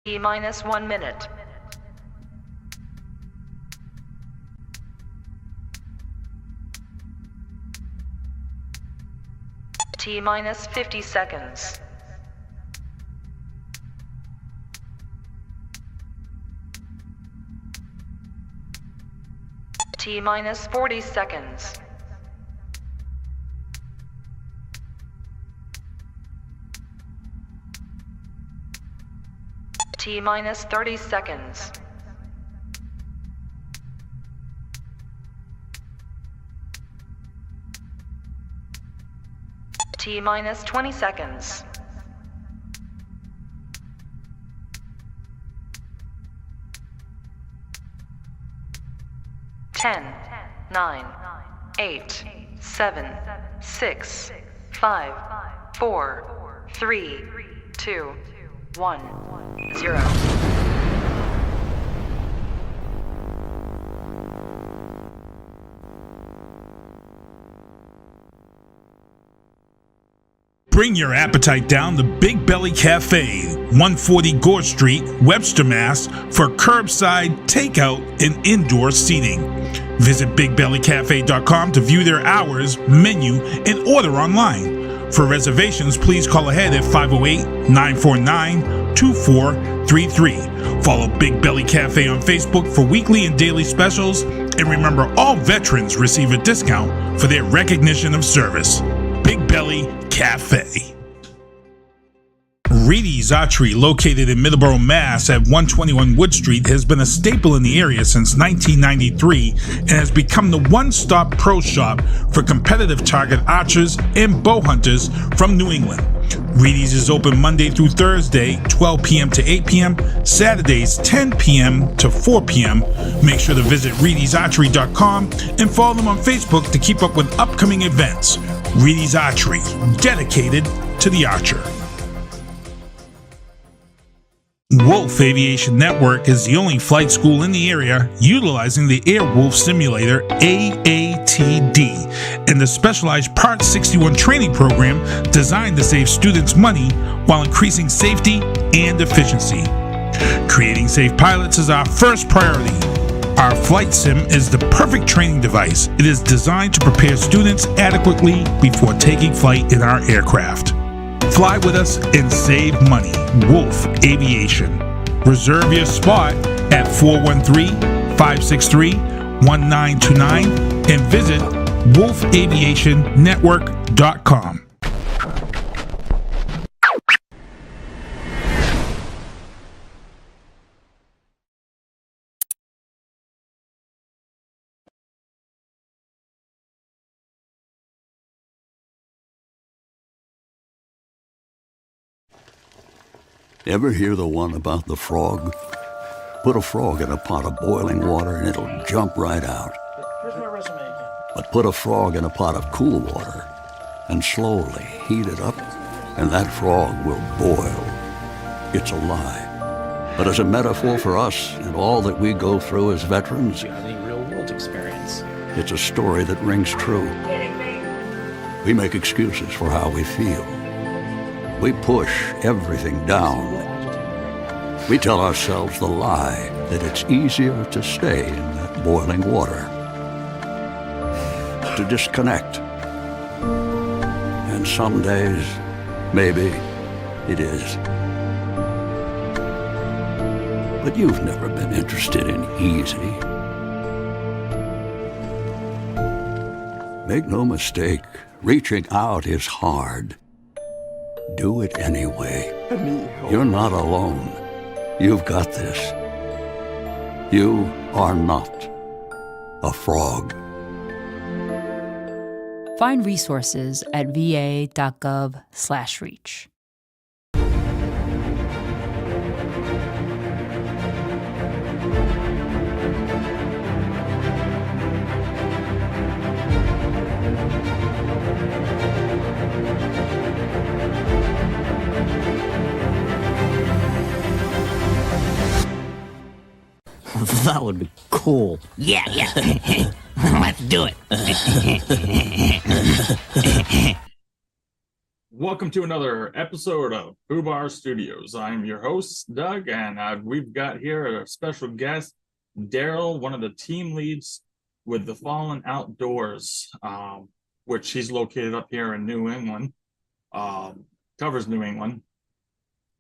T minus 1 minute. T minus 50 seconds. T minus 40 seconds. T minus 30 seconds. T minus 20 seconds. Ten, 9, 8, 7, 6, 5, 4, 3, 2, 1, 0. Bring your appetite down to Big Belly Cafe, 140 Gore Street, Webster, Mass. for curbside, takeout, and indoor seating. Visit BigBellyCafe.com to view their hours, menu, and order online. For reservations, please call ahead at 508-949-2433. Follow Big Belly Cafe on Facebook for weekly and daily specials. And remember, all veterans receive a discount for their recognition of service. Big Belly Cafe. Reedy's Archery, located in Middleborough, Mass. at 121 Wood Street, has been a staple in the area since 1993 and has become the one-stop pro shop for competitive target archers and bow hunters from New England. Reedy's is open Monday through Thursday, 12 p.m. to 8 p.m., Saturdays, 10 p.m. to 4 p.m. Make sure to visit Reedy'sArchery.com and follow them on Facebook to keep up with upcoming events. Reedy's Archery, dedicated to the archer. Wolf Aviation Network is the only flight school in the area utilizing the Airwolf Simulator AATD and the specialized Part 61 training program designed to save students money while increasing safety and efficiency. Creating safe pilots is our first priority. Our flight sim is the perfect training device. It is designed to prepare students adequately before taking flight in our aircraft. Fly with us and save money. Wolf Aviation. Reserve your spot at 413-563-1929 and visit wolfaviationnetwork.com. Ever hear the one about the frog? Put a frog in a pot of boiling water and it'll jump right out. Here's my resume again. But put a frog in a pot of cool water and slowly heat it up, and that frog will boil. It's a lie. But as a metaphor for us and all that we go through as veterans, Do you have any real-world experience? it's a story that rings true. We make excuses for how we feel. We push everything down. We tell ourselves the lie that it's easier to stay in that boiling water, to disconnect. And some days, maybe it is. But you've never been interested in easy. Make no mistake, reaching out is hard. Do it anyway. You're not alone. You've got this. You are not a frog. Find resources at va.gov/reach. That would be cool. Yeah. Let's do it. Welcome to another episode of Fubar Studios. I'm your host, Doug, and we've got here a special guest, Darriel, one of the team leads with the Fallen Outdoors, which he's located up here in New England, covers New England.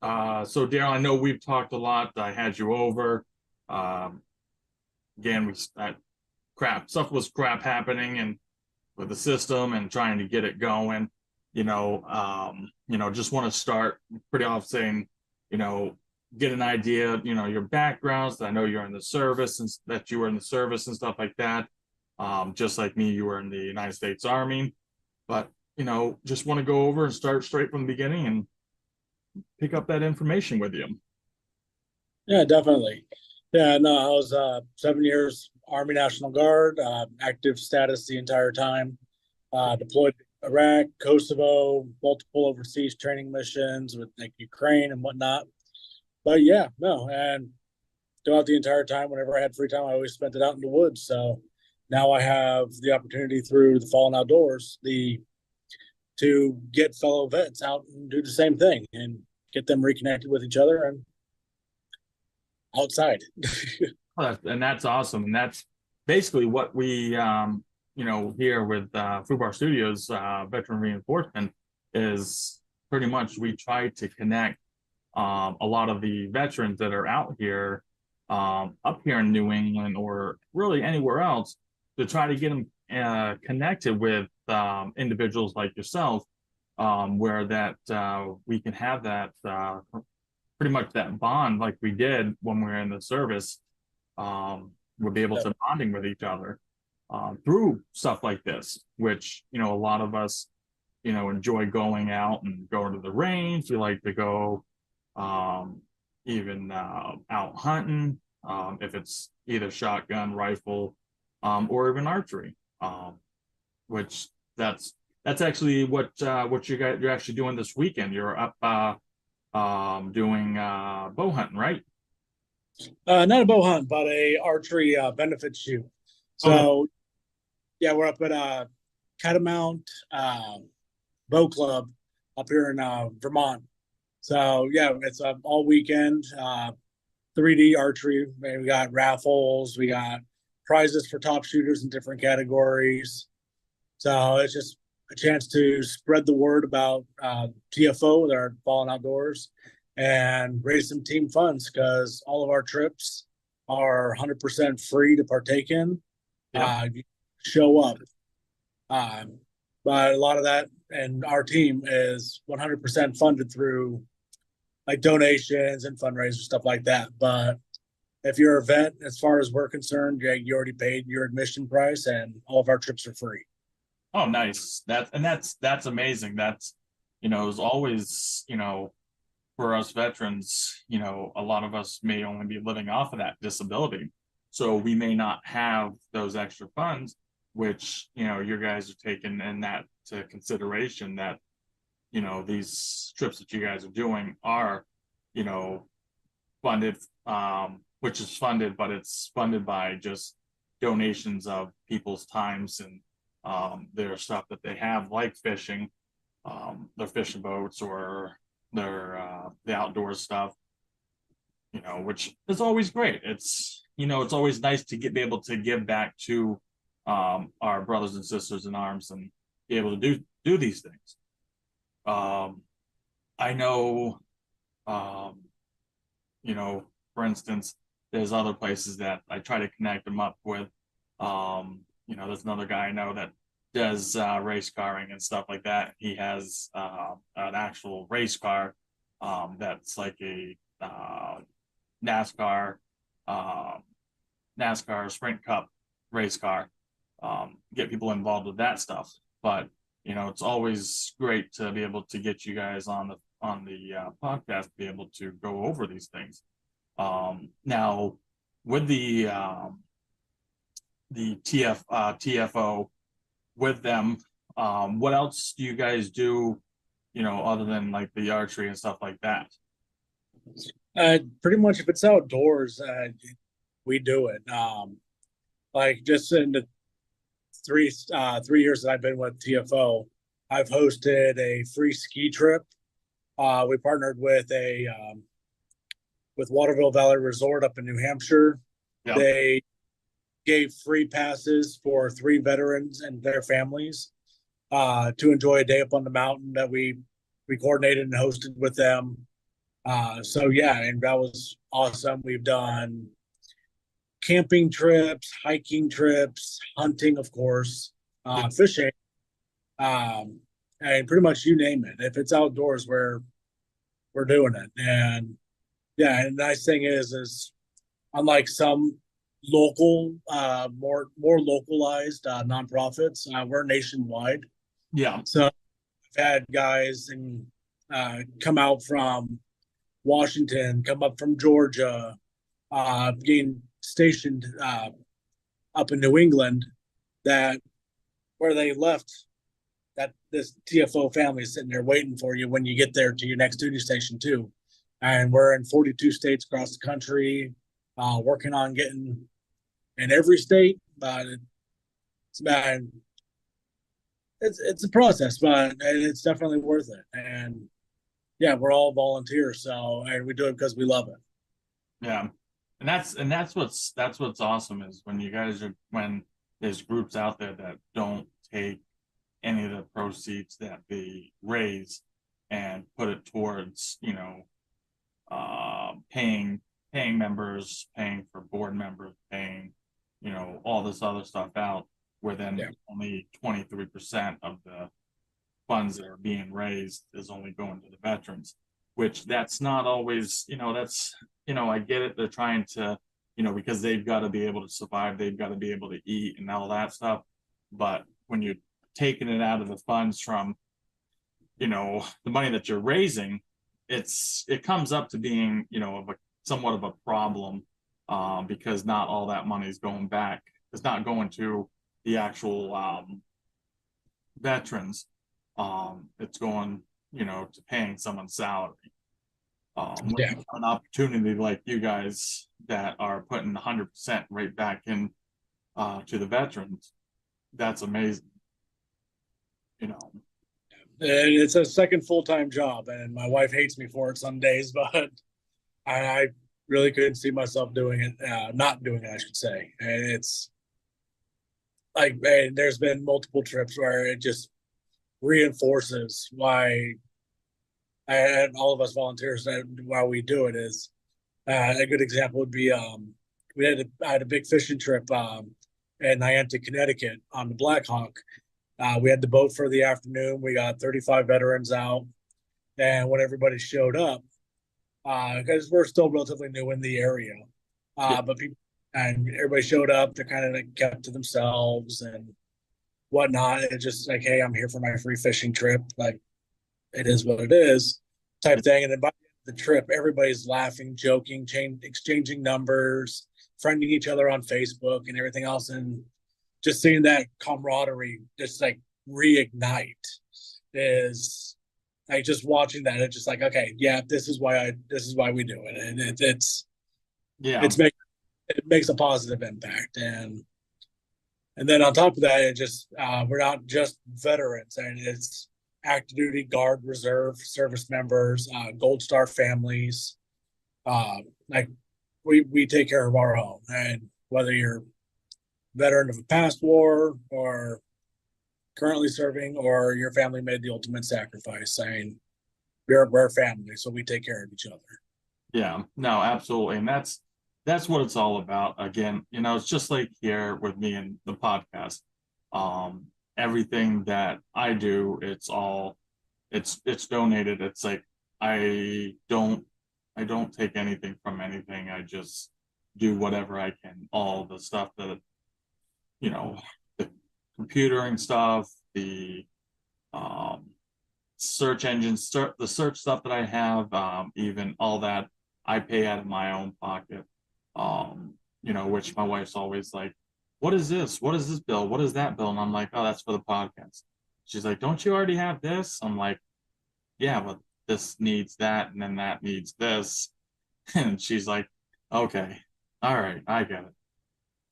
So Darriel, I know we've talked a lot. I had you over. Again, stuff was crap happening and with the system and trying to get it going. Just want to start pretty off saying, get an idea, your backgrounds. I know you're in the service and that you were in the service and stuff like that. Just like me, you were in the United States Army, but, just want to go over and start straight from the beginning and pick up that information with you. Yeah, definitely. Yeah, no, I was 7 years Army National Guard, active status the entire time, deployed Iraq, Kosovo, multiple overseas training missions with like Ukraine and whatnot. But yeah, no, and throughout the entire time, whenever I had free time, I always spent it out in the woods. So now I have the opportunity through the Fallen Outdoors, to get fellow vets out and do the same thing and get them reconnected with each other and outside. And that's awesome. And that's basically what we here with Fubar Studios, Veteran Reinforcement, is pretty much we try to connect a lot of the veterans that are out here, up here in New England or really anywhere else, to try to get them connected with individuals like yourself, where that we can have that pretty much that bond like we did when we were in the service. We'll be able to bonding with each other through stuff like this, which, a lot of us, enjoy going out and going to the range. We like to go even out hunting, if it's either shotgun, rifle, or even archery, which that's actually what you're actually doing this weekend. You're up doing bow hunting, right? Not a bow hunt, but a archery benefit shoot. So yeah, we're up at Catamount Bow Club up here in Vermont. So yeah, it's all weekend 3D archery. We got raffles, we got prizes for top shooters in different categories. So it's just a chance to spread the word about TFO, with our Fallen Outdoors, and raise some team funds, because all of our trips are 100% free to partake in. Show up. But a lot of that and our team is 100% funded through like donations and fundraisers, stuff like that. But if you're a vet, as far as we're concerned, you already paid your admission price and all of our trips are free. Oh, nice. That's amazing. That's, is always, for us veterans, a lot of us may only be living off of that disability. So we may not have those extra funds, which, your guys are taking in that to consideration, that, these trips that you guys are doing are, funded, which is funded, but it's funded by just donations of people's times and their stuff that they have, like fishing, their fishing boats or their the outdoor stuff, which is always great. It's it's always nice to be able to give back to our brothers and sisters in arms and be able to do these things. I know, for instance, there's other places that I try to connect them up with. There's another guy I know that does race carring and stuff like that. He has an actual race car that's like a NASCAR Sprint Cup race car. Get people involved with that stuff. But it's always great to be able to get you guys on the podcast to be able to go over these things. Now with the TFO with them, what else do you guys do, other than like the archery and stuff like that? Pretty much if it's outdoors, we do it. Like just in the three years that I've been with TFO, I've hosted a free ski trip. We partnered with with Waterville Valley Resort up in New Hampshire. Yeah. They gave free passes for 3 veterans and their families to enjoy a day up on the mountain that we coordinated and hosted with them. So yeah, and that was awesome. We've done camping trips, hiking trips, hunting, of course, fishing, and pretty much you name it. If it's outdoors, we're doing it. And yeah, and the nice thing is unlike some local, more localized nonprofits, we're nationwide. Yeah. So I've had guys and come out from Washington, come up from Georgia, being stationed up in New England, that where they left, that this TFO family is sitting there waiting for you when you get there to your next duty station too. And we're in 42 states across the country, working on getting in every state, but it's a process, but it's definitely worth it. And yeah, we're all volunteers, so and we do it because we love it. Yeah. And that's what's awesome is when there's groups out there that don't take any of the proceeds that they raise and put it towards, paying members, paying for board members, paying, all this other stuff out, where then only 23% of the funds that are being raised is only going to the veterans, which that's not always, I get it. They're trying to, because they've got to be able to survive, they've got to be able to eat and all that stuff. But when you're taking it out of the funds from, the money that you're raising, it comes up to being, somewhat of a problem, because not all that money is going back. It's not going to the actual veterans. It's going, to paying someone's salary. An opportunity like you guys that are putting 100% right back in to the veterans, that's amazing. It's a second full-time job, and my wife hates me for it some days, but I really couldn't see myself doing it, not doing it, I should say. And it's like, man, there's been multiple trips where it just reinforces why, and all of us volunteers, why we do it is a good example would be I had a big fishing trip in Niantic, Connecticut on the Black Hawk. We had the boat for the afternoon. We got 35 veterans out, and when everybody showed up, because we're still relatively new in the area, but people and everybody showed up. They kind of like kept to themselves and whatnot. It's just like, hey, I'm here for my free fishing trip. Like, it is what it is, type thing. And then by the end of the trip, everybody's laughing, joking, exchanging numbers, friending each other on Facebook and everything else, and just seeing that camaraderie just like reignite is like, just watching that. It's just like, okay, yeah, this is why we do it, and it makes a positive impact. And then on top of that, it just we're not just veterans, and it's active duty, guard, reserve, service members, Gold Star families. Like we take care of our own, and whether you're veteran of a past war or currently serving, or your family made the ultimate sacrifice, saying we're family, so we take care of each other. Yeah, no, absolutely. And that's what it's all about. Again, it's just like here with me and the podcast. Everything that I do, it's donated. It's like I don't take anything from anything. I just do whatever I can. All the stuff that the computering stuff, the search engines, the search stuff that I have, even all that I pay out of my own pocket. Which my wife's always like, what is this? What is this bill? What is that bill? And I'm like, oh, that's for the podcast. She's like, don't you already have this? I'm like, yeah, but this needs that, and then that needs this. And she's like, okay, all right, I get it.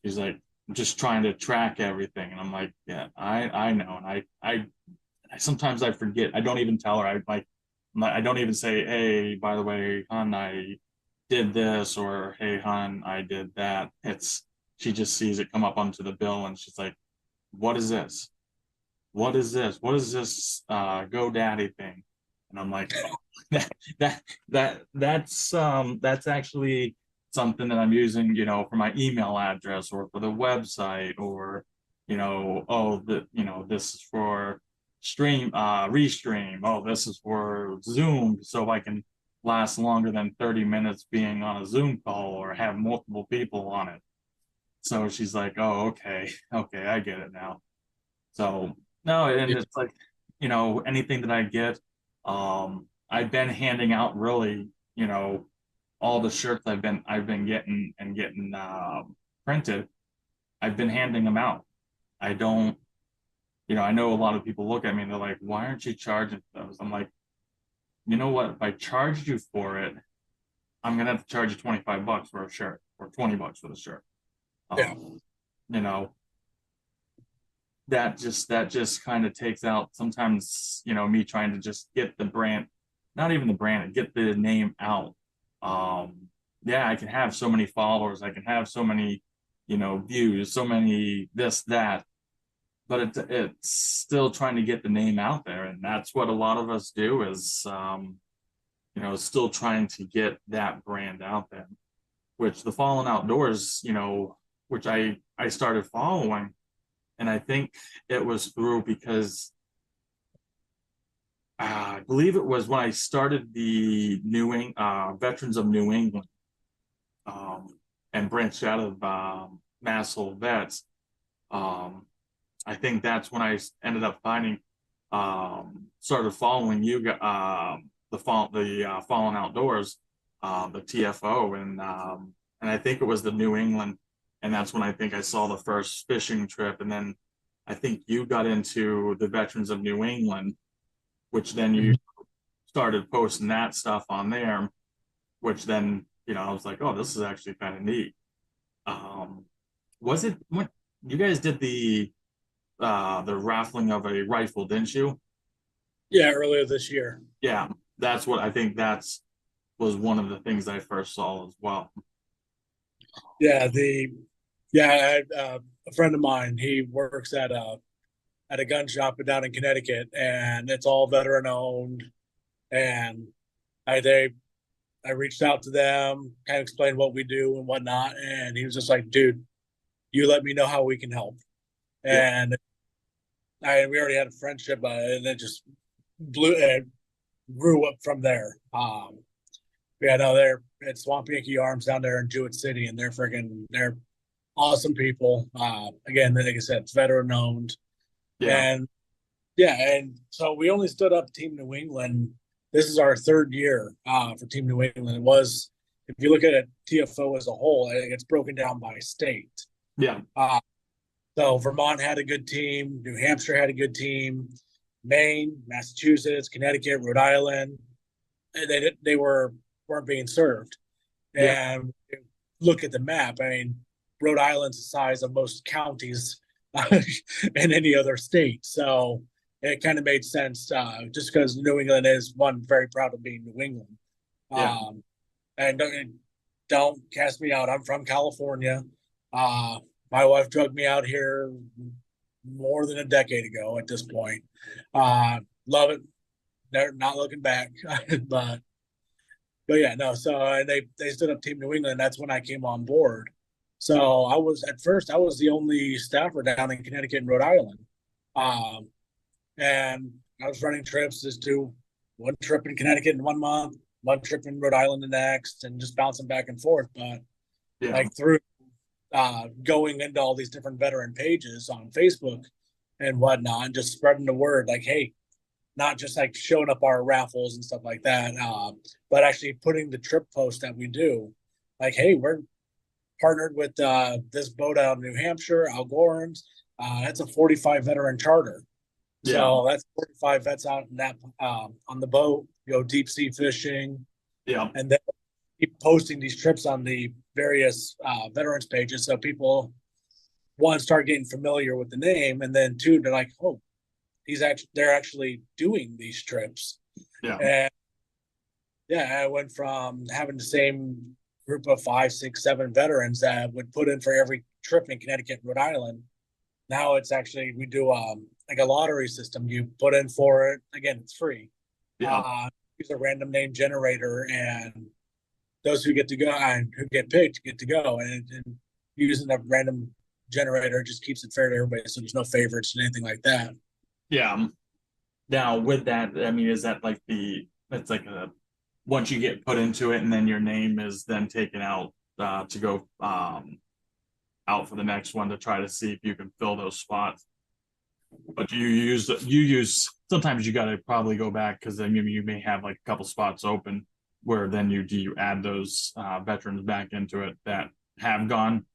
She's like, I'm just trying to track everything. And I'm like, yeah, I know. And sometimes I forget. I don't even tell her. I don't even say, hey, by the way, hon, I did this, or hey, hon, I did that. She just sees it come up onto the bill, and she's like, what is this? What is this? What is this GoDaddy thing? And I'm like, oh, that's actually something that I'm using, for my email address or for the website, or this is for restream. Oh, this is for Zoom, so I can last longer than 30 minutes being on a Zoom call or have multiple people on it. So she's like, oh, okay, I get it now. So no, and it's like, anything that I get, I've been handing out really, all the shirts I've been getting and getting printed. I've been handing them out. I don't, I know a lot of people look at me and they're like, why aren't you charging for those? I'm like, you know what? If I charged you for it, I'm gonna have to charge you $25 for a shirt, or $20 for the shirt. Yeah. You know, that just kind of takes out sometimes, me trying to just get the brand, not even the brand, get the name out. Yeah, I can have so many followers, I can have so many, views, so many this, that, but it's still trying to get the name out there. And that's what a lot of us do is, still trying to get that brand out there, which the Fallen Outdoors, which I started following. And I think it was through because I believe it was when I started the Veterans of New England, and branched out of Massel Vets. I think that's when I ended up finding, started following you, the Fallen Outdoors, the TFO, and I think it was the New England, and that's when I think I saw the first fishing trip, and then I think you got into the Veterans of New England, which then you started posting that stuff on there, which then, I was like, oh, this is actually kind of neat. Was it when you guys did the raffling of a rifle, didn't you? Yeah, earlier this year. Yeah, that's what I think was one of the things I first saw as well. Yeah, a friend of mine, he works at a gun shop down in Connecticut, and it's all veteran owned. And I reached out to them, kind of explained what we do and whatnot, and he was just like, "Dude, you let me know how we can help." Yeah. And we already had a friendship, and it just grew up from there. Yeah, no, they're at Swamp Yankee Arms down there in Jewett City, and they're awesome people. Again, like I said, it's veteran owned. Yeah. And yeah, and so we only stood up Team New England. This is our third year for Team New England. It was, if you look at it, TFO as a whole, I think it's broken down by state. Yeah. So Vermont had a good team, New Hampshire had a good team, Maine, Massachusetts, Connecticut, Rhode Island, and they weren't being served. Yeah. And look at the map. I mean, Rhode Island's the size of most counties in any other state. So it kind of made sense, just because New England is very proud of being New England. Yeah. And don't cast me out. I'm from California. My wife drugged me out here more than a decade ago at this point. Love it. They're not looking back, but yeah, no. So they stood up Team New England. That's when I came on board. So I was the only staffer down in Connecticut and Rhode Island. And I was running trips, just do one trip in Connecticut in 1 month, one trip in Rhode Island the next, and just bouncing back and forth. But Yeah. like through going into all these different veteran pages on Facebook and whatnot, and just spreading the word, like, hey, not just like showing up our raffles and stuff like that, but actually putting the trip post that we do, like, hey, we're partnered with this boat out in New Hampshire, Algorans. That's a 45 veteran charter. Yeah. So that's 45 vets out in that on the boat, go deep sea fishing. Yeah. And then keep posting these trips on the various veterans pages, so people, one, start getting familiar with the name, and then two, they're like, oh, they're actually doing these trips. Yeah. And yeah, I went from having the same group of 5, 6, 7 veterans that would put in for every trip in Connecticut, Rhode Island. Now it's actually, we do like a lottery system. You put in for it. Again, it's free. Yeah. Use a random name generator, and those who get to go and who get picked get to go. And using a random generator just keeps it fair to everybody, so there's no favorites and anything like that. Yeah. Now with that, I mean, is that like it's like once you get put into it and then your name is then taken out to go out for the next one to try to see if you can fill those spots. But you use sometimes you got to probably go back because then you may have like a couple spots open where then you add those veterans back into it that have gone.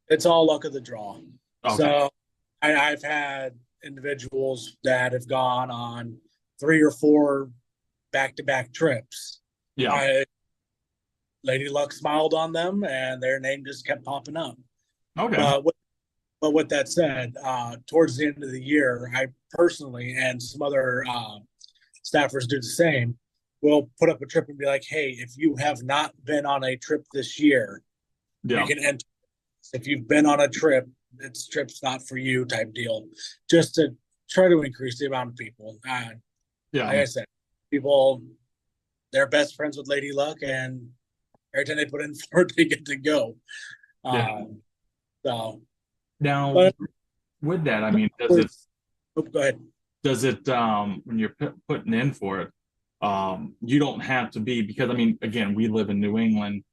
It's all luck of the draw. Okay. So I've had individuals that have gone on 3 or 4 back-to-back trips. Yeah. Lady Luck smiled on them, and their name just kept popping up. Okay. But with that said, towards the end of the year, I personally and some other staffers do the same. We'll put up a trip and be like, "Hey, if you have not been on a trip this year, Yeah. you can enter. If you've been on a trip, this trip's not for you," type deal, just to try to increase the amount of people. Yeah. Like I said, people, they're best friends with Lady Luck, and every time they put in for it, they get to go. Yeah. So Now, but, with that, I mean, does it go ahead. does it when you're putting in for it, you don't have to be, because I mean, again, we live in New England.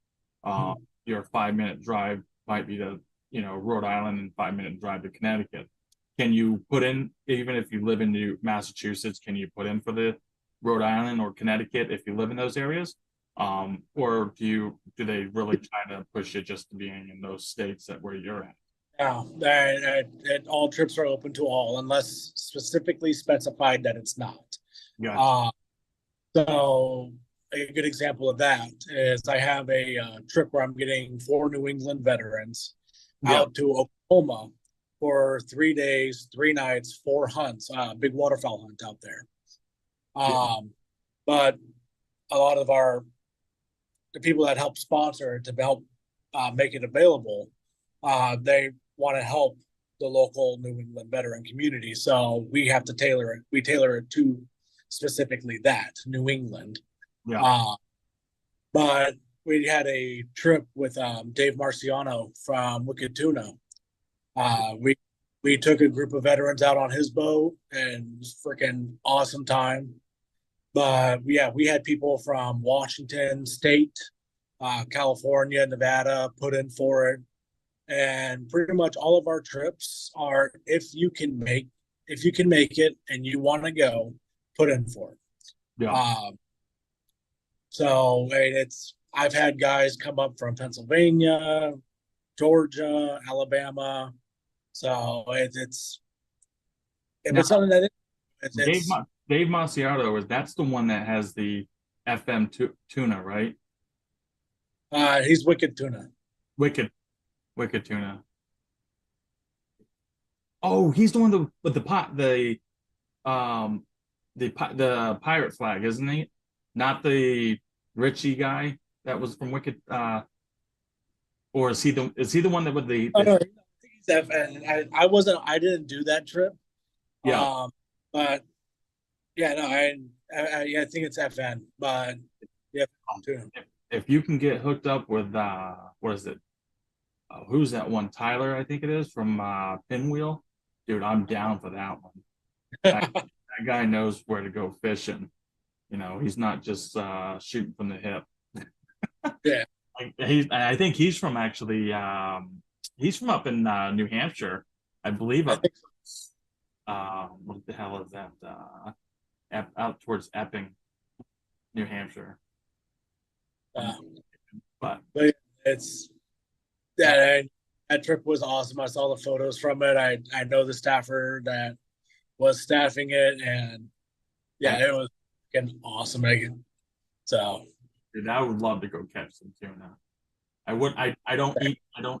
Your 5-minute drive might be to Rhode Island, and 5-minute drive to Connecticut. Can you put in, even if you live in New Massachusetts, can you put in for the Rhode Island or Connecticut if you live in those areas? Or do they really try to push it just to being in those states that where you're at? Yeah, all trips are open to all unless specifically specified that it's not. Gotcha. So a good example of that is I have a trip where I'm getting 4 New England veterans out to Oklahoma for 3 days, 3 nights, 4 hunts, big waterfowl hunt out there. But a lot of the people that help sponsor it to help make it available, they want to help the local New England veteran community. So we have to tailor it. We tailor it to specifically that New England. Yeah. But we had a trip with Dave Marciano from Wicked Tuna. We took a group of veterans out on his boat, and it was freaking awesome time. But yeah, we had people from Washington State, California, Nevada put in for it. And pretty much all of our trips are, if you can make it and you want to go, put in for it. Yeah. So I've had guys come up from Pennsylvania, Georgia, Alabama. So it's something that Dave Masiato, that's the one that has the FM tuna, right? He's Wicked Tuna. Wicked Tuna. Oh, he's the one with the pirate flag, isn't he? Not the Richie guy that was from Wicked. Or is he the one that with the? Oh, no, I think he's FN. I didn't do that trip. Yeah. But yeah, no, I think it's FN. But yeah, if you can get hooked up with what is it? Who's that one? Tyler, I think it is, from Pinwheel. Dude, I'm down for that one. That guy knows where to go fishing. He's not just shooting from the hip. Yeah. I think he's from actually he's from up in New Hampshire, I believe. What the hell is that? Out towards Epping, New Hampshire. But it's that trip was awesome. I saw the photos from it. I know the staffer that was staffing it, and yeah, it was awesome. So dude, I would love to go catch some tuna. I won't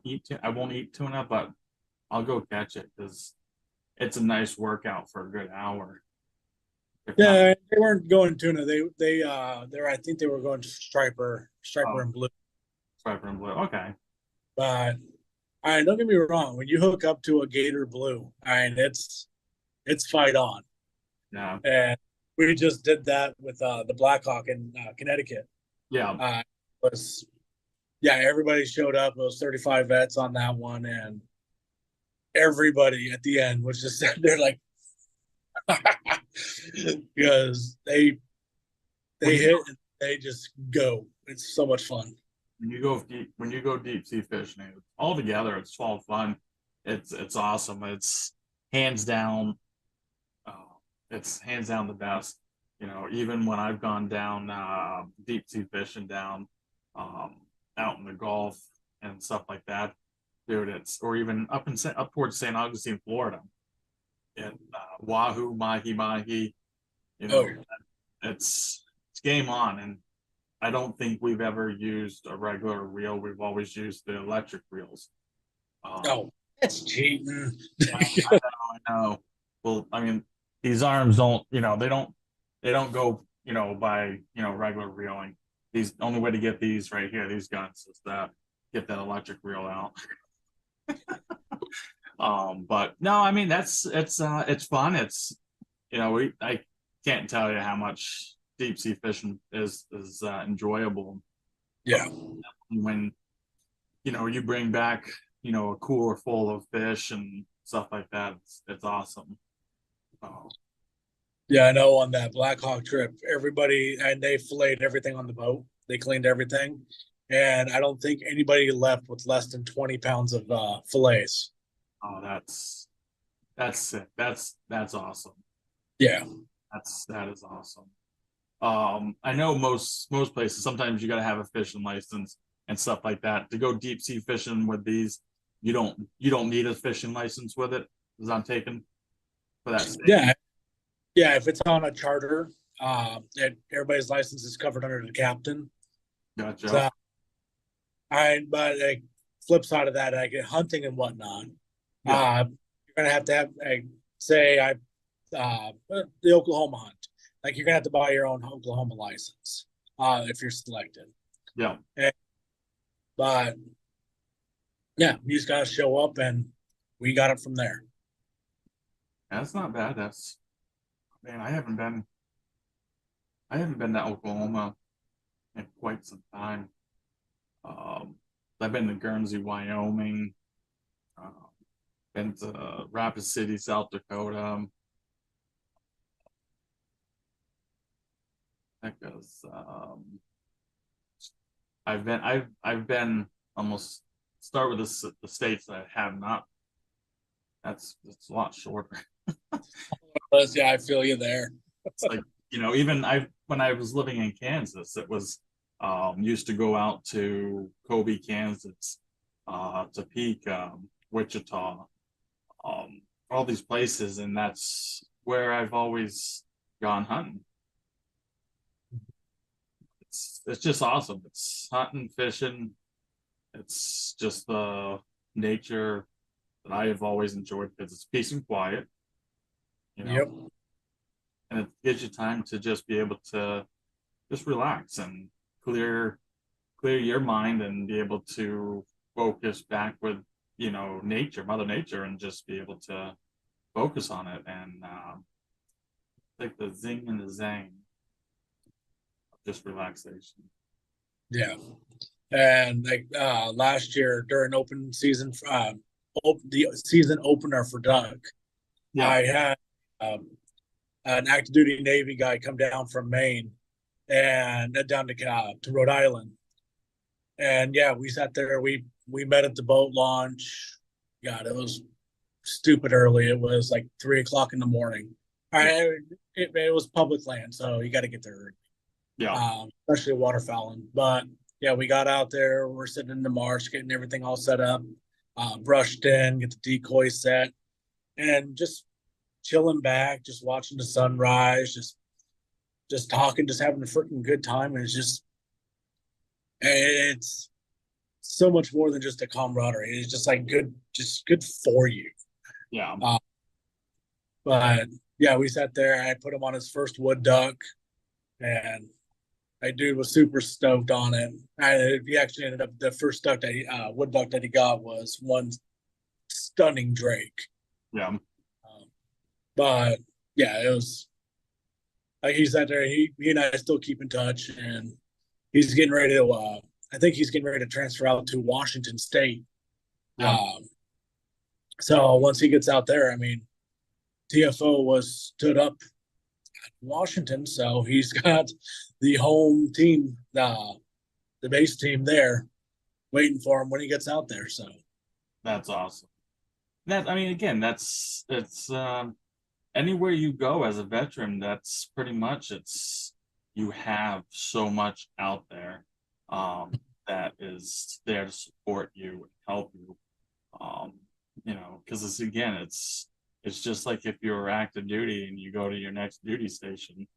eat tuna, but I'll go catch it because it's a nice workout for a good hour. Yeah, they weren't going tuna. They were, I think they were going to striper and blue. Striper and blue. Okay. But all right, don't get me wrong. When you hook up to a gator blue, it's fight on. Yeah. And we just did that with the Blackhawk in Connecticut. Yeah. Everybody showed up. It was 35 vets on that one, and everybody at the end was just they're like, because they hit and they just go. It's so much fun. When you go deep sea fishing, all together, it's all fun. It's awesome. It's hands down. It's hands down the best. You know, even when I've gone down deep sea fishing down out in the Gulf and stuff like that, dude, or even up towards St. Augustine, Florida, in Wahoo, mahi, you know, it's game on. And I don't think we've ever used a regular reel. We've always used the electric reels. That's cheating. I know. Well, I mean, these arms don't, they don't go, by, regular reeling. The only way to get these right here, these guns, is that get that electric reel out. But no, I mean, it's fun. It's, I can't tell you how much deep sea fishing is enjoyable. Yeah. When, you bring back, a cooler full of fish and stuff like that, it's awesome. Yeah, I know on that Blackhawk trip, everybody, and they filleted everything on the boat. They cleaned everything. And I don't think anybody left with less than 20 pounds of fillets. Oh, that's sick. That's awesome. Yeah. That is awesome. I know most places, sometimes you got to have a fishing license and stuff like that. To go deep sea fishing with these, you don't need a fishing license with it, as I'm taking for that state. Yeah, if it's on a charter, everybody's license is covered under the captain. Gotcha. So, but like flip side of that, like hunting and whatnot, you're gonna have to have, the Oklahoma hunt. Like you're gonna have to buy your own Oklahoma license if you're selected. Yeah. But yeah, you just gotta show up, and we got it from there. That's not bad. Man, I haven't been to Oklahoma in quite some time. I've been to Guernsey, Wyoming, been to Rapid City, South Dakota. I've been almost, start with the states that I have not. That's a lot shorter. Yeah, I feel you there. It's like, even when I was living in Kansas, it was used to go out to Kobe, Kansas, Topeka, Wichita, all these places, and that's where I've always gone hunting. It's just awesome. It's hunting, fishing. It's just the nature that I have always enjoyed, because it's peace and quiet. Yep. And it gives you time to just be able to just relax and clear your mind, and be able to focus back with, nature, Mother Nature, and just be able to focus on it, and like the zing and the zang of just relaxation. Yeah. And like last year during open season, the season opener for duck, I had an active duty Navy guy come down from Maine and down to Rhode Island. And yeah, we sat there, we met at the boat launch. God, it was stupid early. It was like 3:00 in the morning. It was public land, so you got to get there early. Yeah. Especially waterfowling. But yeah, we got out there, we're sitting in the marsh, getting everything all set up, brushed in, get the decoy set, and just chilling back, just watching the sunrise, just talking, just having a freaking good time. And it's so much more than just a camaraderie. It's just like good for you. Yeah. But yeah, we sat there. I put him on his first wood duck, and that dude was super stoked on it. And he actually ended up the first duck that wood duck that he got was one stunning drake. Yeah. But yeah, it was like he sat there. He and I still keep in touch, and he's getting ready to. I think he's getting ready to transfer out to Washington State. Yeah. So once he gets out there, I mean, TFO was stood up at Washington, so he's got the home team, the base team there, waiting for him when he gets out there. So That's awesome. That, I mean, again, it's anywhere you go as a veteran, that's pretty much you have so much out there that is there to support you and help you. Because it's just like if you're active duty and you go to your next duty station,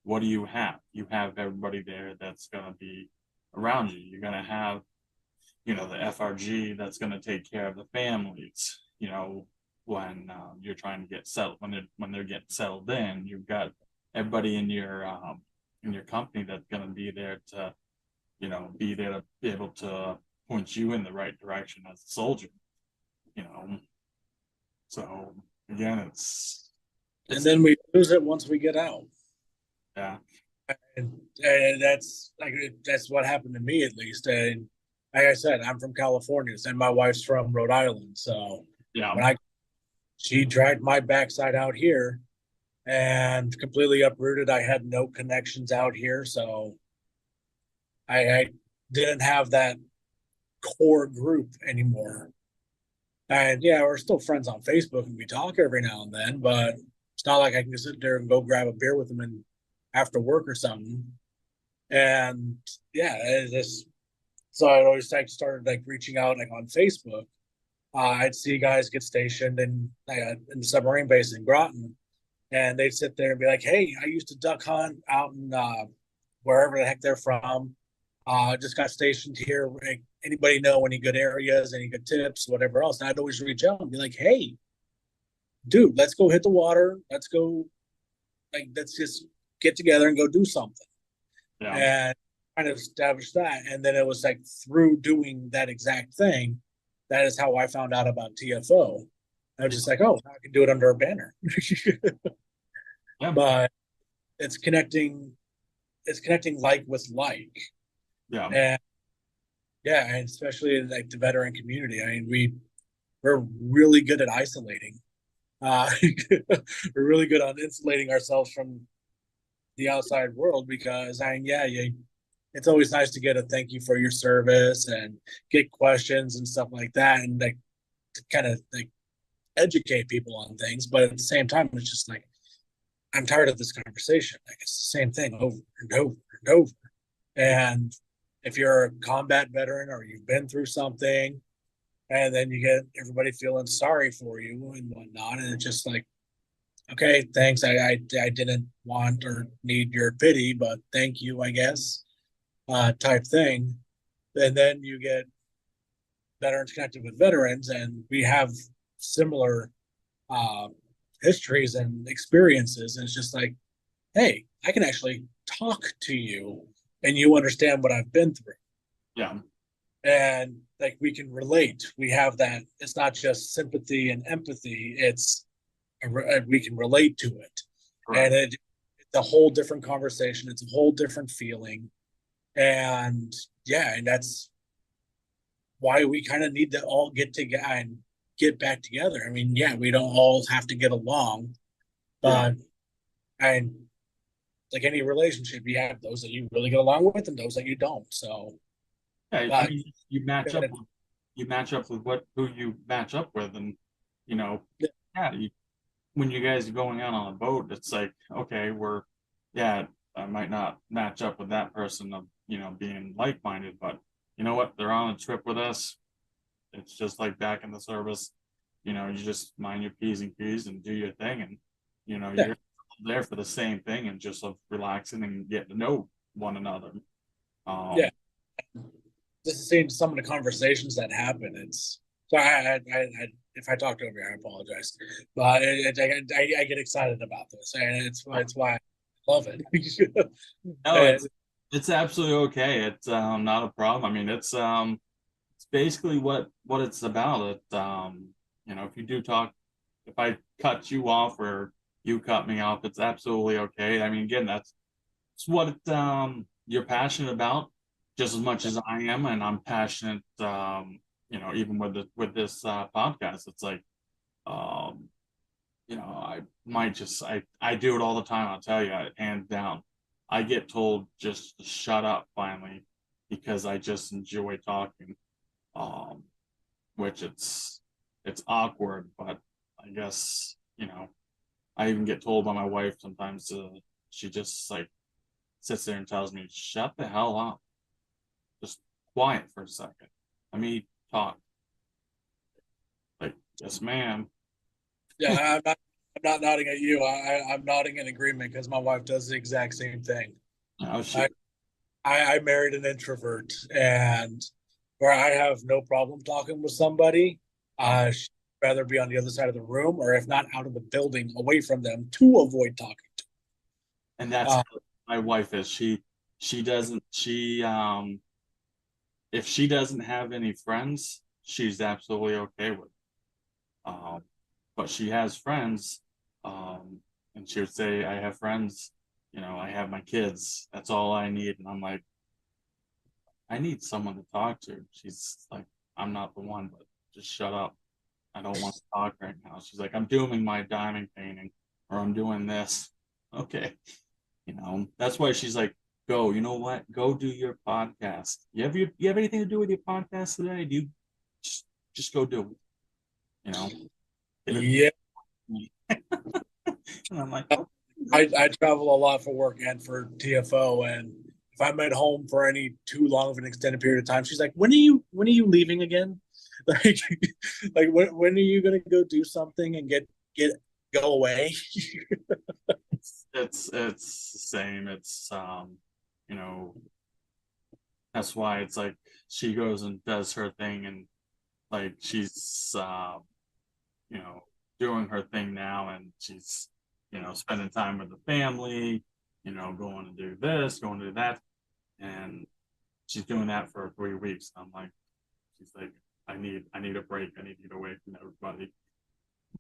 what do you have? You have everybody there that's gonna be around you. You're gonna have, the FRG that's gonna take care of the families, when you're trying to get settled, when they're getting settled in. You've got everybody in your company that's gonna be there to be able to point you in the right direction as a soldier. So again, and then we lose it once we get out. Yeah. And that's what happened to me, at least. And like I said, I'm from California, and my wife's from Rhode Island. So Yeah. when she dragged my backside out here and completely uprooted. I had no connections out here, so I didn't have that core group anymore. And yeah, we're still friends on Facebook and we talk every now and then, but it's not like I can sit there and go grab a beer with them and after work or something. And yeah, it's just, so I always started like reaching out like on Facebook. I'd see guys get stationed in the submarine base in Groton, and they'd sit there and be like, "Hey, I used to duck hunt out in wherever the heck they're from. Just got stationed here. Anybody know any good areas, any good tips, whatever else?" And I'd always reach out and be like, "Hey, dude, let's go hit the water. Let's go, let's just get together and go do something." Yeah. And kind of establish that. And then it was like through doing that exact thing, that is how I found out about TFO. I was just like, oh, I can do it under a banner. Yeah. But it's connecting like with like. Yeah. And yeah, and especially in like the veteran community. I mean, we're really good at isolating. We're really good on insulating ourselves from the outside world, because it's always nice to get a thank you for your service and get questions and stuff like that, and like to kind of like educate people on things. But at the same time, it's just like, I'm tired of this conversation. Like, it's the same thing over and over and over. And if you're a combat veteran or you've been through something, and then you get everybody feeling sorry for you and whatnot, and it's just like, okay, thanks. I didn't want or need your pity, but thank you, I guess, type thing. And then you get veterans connected with veterans, and we have similar histories and experiences. And it's just like, hey, I can actually talk to you and you understand what I've been through. Yeah. And like, we can relate. We have that. It's not just sympathy and empathy. We can relate to it. Right. And it's a whole different conversation. It's a whole different feeling. And yeah, and that's why we kind of need to all get together and get back together. I mean, yeah, we don't all have to get along, but and like any relationship, you have those that you really get along with and those that you don't. So yeah, I mean, you match up with who you match up with, and when you guys are going out on a boat, it's like, okay, I might not match up with that person of being like-minded, but you know what, they're on a trip with us. It's just like back in the service, you just mind your P's and Q's and do your thing, and you're there for the same thing, and just of relaxing and getting to know one another. Just seeing some of the conversations that happen, it's so I if I talked over you, I apologize. But I get excited about this, and it's why I love it. No, it's absolutely okay. It's not a problem. I mean, it's basically what it's about. If you do talk, if I cut you off or you cut me off, it's absolutely okay. I mean, again, it's what you're passionate about just as much as I am, and I'm passionate. Even with this podcast, it's like, I might just I do it all the time. I'll tell you, hands down. I get told just to shut up finally because I just enjoy talking. Um, which it's awkward, but I guess I even get told by my wife sometimes. She just like sits there and tells me, "Shut the hell up, just quiet for a second. Let me talk." Like, yes, ma'am. Yeah, I'm not nodding at you. I'm nodding in agreement because my wife does the exact same thing. Oh, I married an introvert, and where I have no problem talking with somebody, she'd rather be on the other side of the room, or if not, out of the building, away from them to avoid talking to. And that's how my wife is. She doesn't if she doesn't have any friends, she's absolutely okay with. But she has friends, and she would say, "I have friends. I have my kids. That's all I need." And I'm like, I need someone to talk to. She's like, "I'm not the one, but just shut up. I don't want to talk right now." She's like, "I'm doing my diamond painting, or I'm doing this." Okay. That's why she's like, "Go, you know what? Go do your podcast. You have anything to do with your podcast today? Do you just go do it? Yeah, And I'm like, oh. I travel a lot for work and for TFO, and if I'm at home for any too long of an extended period of time, she's like, "When are you leaving again? Like, when are you gonna go do something and get go away?" It's the same. It's that's why it's like she goes and does her thing, and like she's doing her thing now, and she's spending time with the family, going to do this, going to do that, and she's doing that for 3 weeks. I'm like, she's like, I need a break. I need to get away from everybody.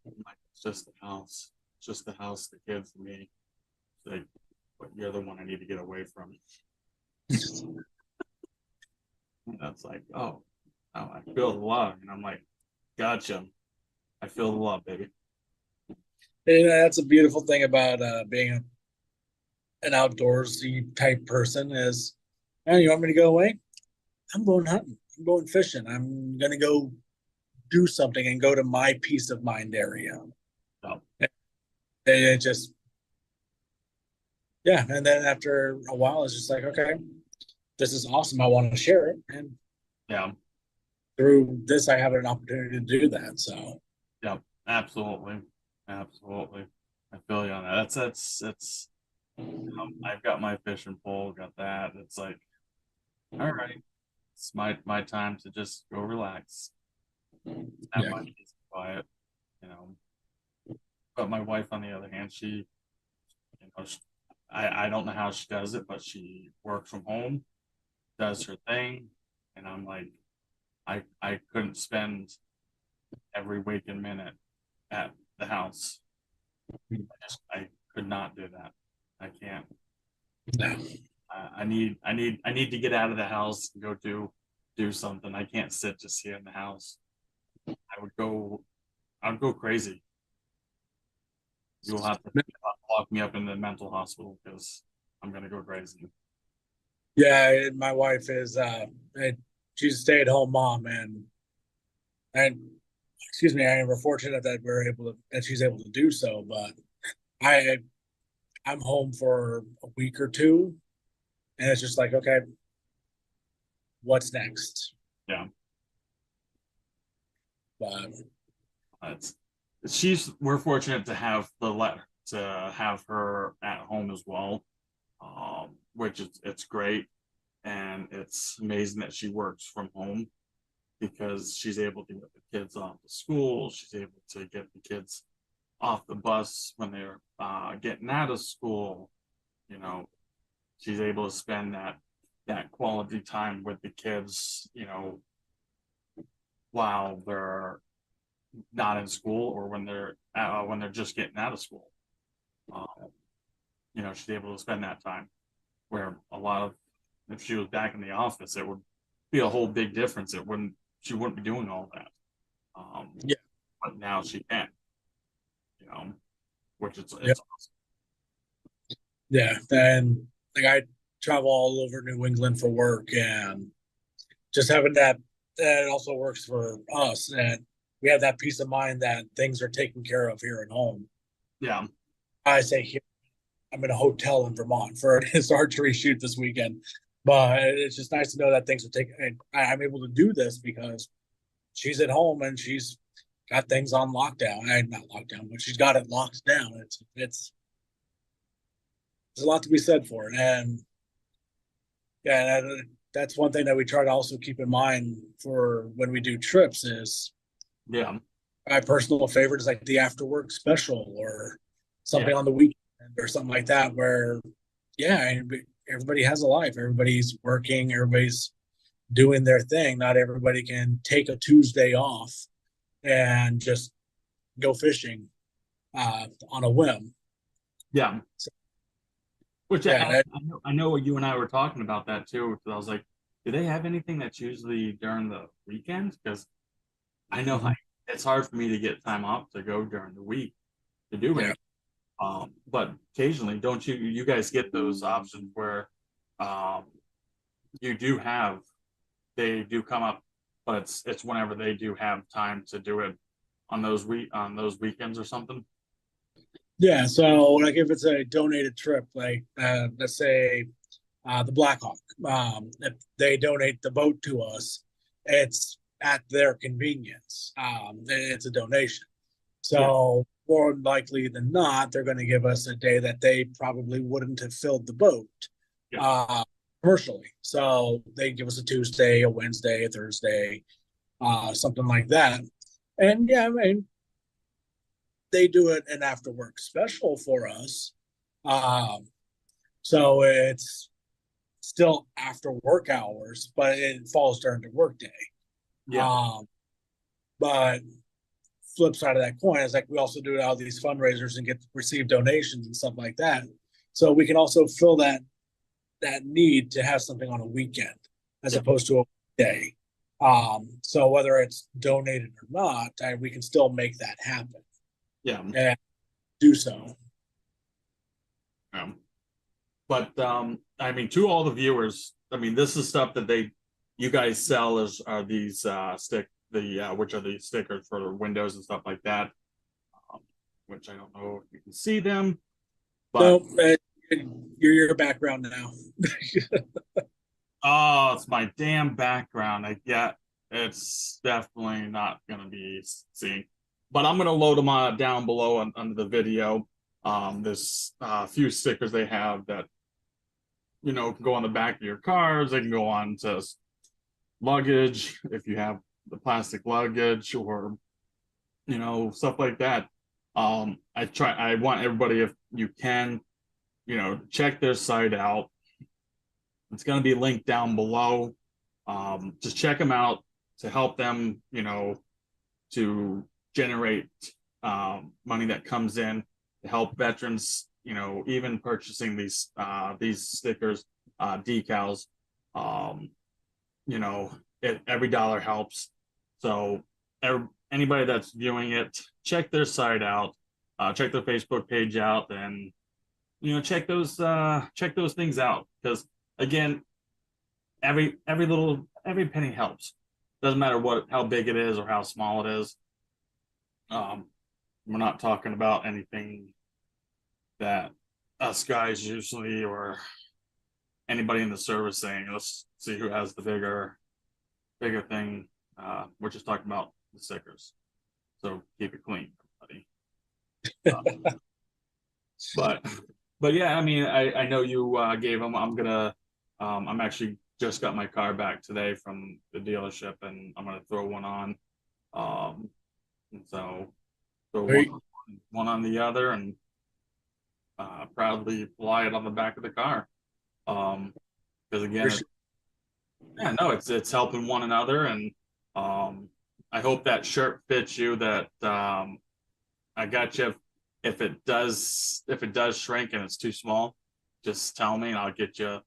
I'm like, it's just the house. It's just the house, the kids, and me. She's like, but you're the one I need to get away from. And that's like, oh, I feel the love. And I'm like, gotcha. I feel the love, baby. And that's a beautiful thing about being an outdoorsy type person is, "Man, you want me to go away? I'm going hunting. I'm going fishing. I'm gonna go do something and go to my peace of mind area." So, It just, yeah. And then after a while, it's just like, okay, this is awesome. I want to share it, and yeah, through this, I have an opportunity to do that. So, yeah, absolutely. Absolutely. I feel you on that. That's I've got my fishing pole, got that. It's like, all right, it's my time to just go relax. Have my peace and quiet, you know. But my wife, on the other hand, I don't know how she does it, but she works from home, does her thing, and I'm like, I couldn't spend every waking minute at the house. I could not do that. I can't. I need to get out of the house and go do something. I can't sit just here in the house. I'd go crazy. You'll have to lock me up in the mental hospital because I'm gonna go crazy. yeah, my wife is she's a stay-at-home mom, and excuse me, we're fortunate that she's able to do so. But I I'm home for a week or two, and it's just like, okay, what's next? Yeah, But it's we're fortunate to have her at home as well, which it's great, and it's amazing that she works from home. because she's able to get the kids off to school. She's able to get the kids off the bus when they're getting out of school. You know, she's able to spend that quality time with the kids, you know, while they're not in school or when they're just getting out of school. You know, she's able to spend that time, where a lot of, if she was back in the office, it would be a whole big difference. She wouldn't be doing all that. Yeah. But now she can, you know, which it's Yep. awesome. Yeah, and like I travel all over New England for work, and just having that also works for us, and we have that peace of mind that things are taken care of here at home. Yeah. I say here, I'm in a hotel in Vermont for his archery shoot this weekend, but it's just nice to know that things are taken. And I'm able to do this because she's at home and she's got things on lockdown. Not lockdown, but she's got it locked down. It's there's a lot to be said for it, and yeah, that's one thing that we try to also keep in mind for when we do trips is Yeah. my personal favorite is like the after work special or something Yeah. on the weekend or something like that, where yeah, everybody has a life, everybody's working, everybody's doing their thing. Not everybody can take a Tuesday off and just go fishing on a whim. Yeah. Which Yeah, I know you and I were talking about that too, because I was like, do they have anything that's usually during the weekends? Because I know it's hard for me to get time off to go during the week to do it. But occasionally, don't you guys get those options where you do have, they do come up, but it's whenever they do have time to do it on those weekends or something? Yeah, so like if it's a donated trip, like let's say the Blackhawk, if they donate the boat to us, it's at their convenience. It's a donation. So more likely than not, they're going to give us a day that they probably wouldn't have filled the boat commercially. So they give us a Tuesday, a Wednesday, a Thursday, something like that. And yeah, I mean, they do it an after work special for us. So it's still after work hours, but it falls during the work day. Yeah. But flip side of that coin is like we also do all these fundraisers and receive donations and stuff like that. So we can also fill that need to have something on a weekend as opposed to a day. So whether it's donated or not, we can still make that happen. Yeah. And do so. But I mean, to all the viewers, I mean, this is stuff that you guys sell are these which are the stickers for the windows and stuff like that. Which I don't know if you can see them. But no, your background now. Oh, it's my damn background. It's definitely not gonna be seen. But I'm gonna load them down below under the video. There's a few stickers they have that, you know, can go on the back of your cars. They can go on to luggage if you have the plastic luggage, or, you know, stuff like that. I want everybody, if you can, you know, check their site out. It's going to be linked down below. Just check them out to help them, you know, to generate money that comes in to help veterans, you know, even purchasing these stickers, decals. You know, every dollar helps. So anybody that's viewing it, check their site out, check their Facebook page out, and, you know, check those things out, because again, every penny helps. Doesn't matter how big it is or how small it is. We're not talking about anything that us guys usually, or anybody in the service, saying let's see who has the bigger thing. We're just talking about the stickers, so keep it clean, everybody. But yeah, I mean, I know you gave them. I'm actually just got my car back today from the dealership, and I'm gonna throw one on. And so throw Great. one on the other, and proudly fly it on the back of the car. Because again, yeah, no, it's helping one another, and I hope that shirt fits you. That I got you. If it does shrink and it's too small, just tell me and I'll get you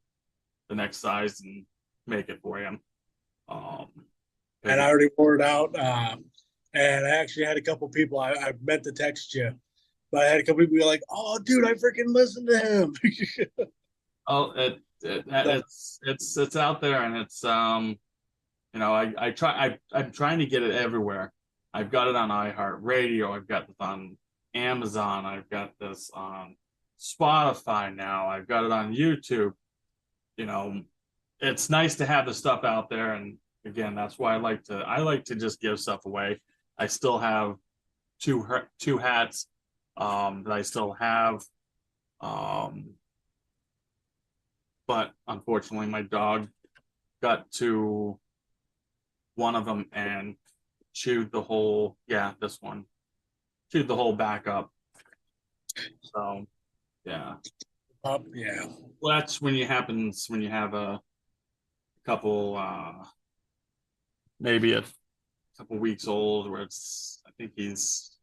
the next size and make it for you. And I already wore it out. And I actually had a couple people, I meant to text you, but I had a couple people be like, "Oh, dude, I freaking listened to him." Oh, it's out there, and it's you know, I'm trying to get it everywhere. I've got it on iHeartRadio, I've got it on Amazon, I've got this on Spotify now, I've got it on YouTube. You know, it's nice to have the stuff out there, and again, that's why I like to just give stuff away. I still have two hats that I still have. But unfortunately, my dog got to one of them and chewed the whole, this one, chewed the whole back up. So, yeah. Yeah. Well, that's when you have a couple, maybe a couple weeks old, where I think he's